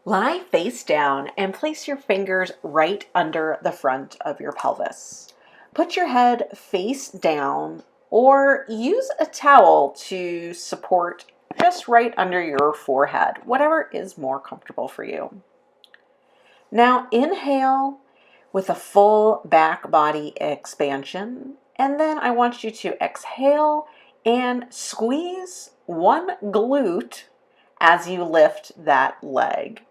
Lie face down and place your fingers right under the front of your pelvis. Put your head face down or use a towel to support just right under your forehead, whatever is more comfortable for you. Now inhale with a full back body expansion, and then I want you to exhale and squeeze one glute as you lift that leg.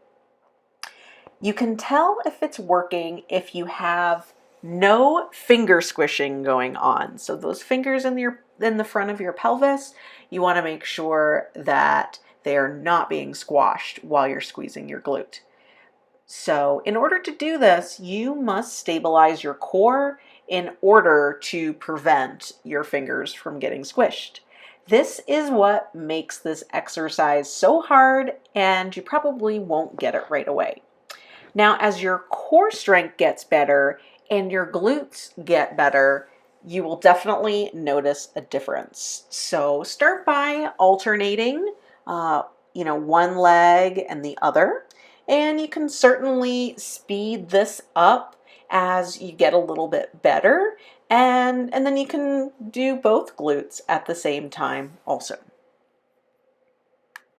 You can tell if it's working if you have no finger squishing going on. So those fingers in the front of your pelvis, you want to make sure that they are not being squashed while you're squeezing your glute. So in order to do this, you must stabilize your core in order to prevent your fingers from getting squished. This is what makes this exercise so hard, and you probably won't get it right away. Now, as your core strength gets better and your glutes get better, you will definitely notice a difference. So start by alternating, one leg and the other. And you can certainly speed this up as you get a little bit better. And then you can do both glutes at the same time also.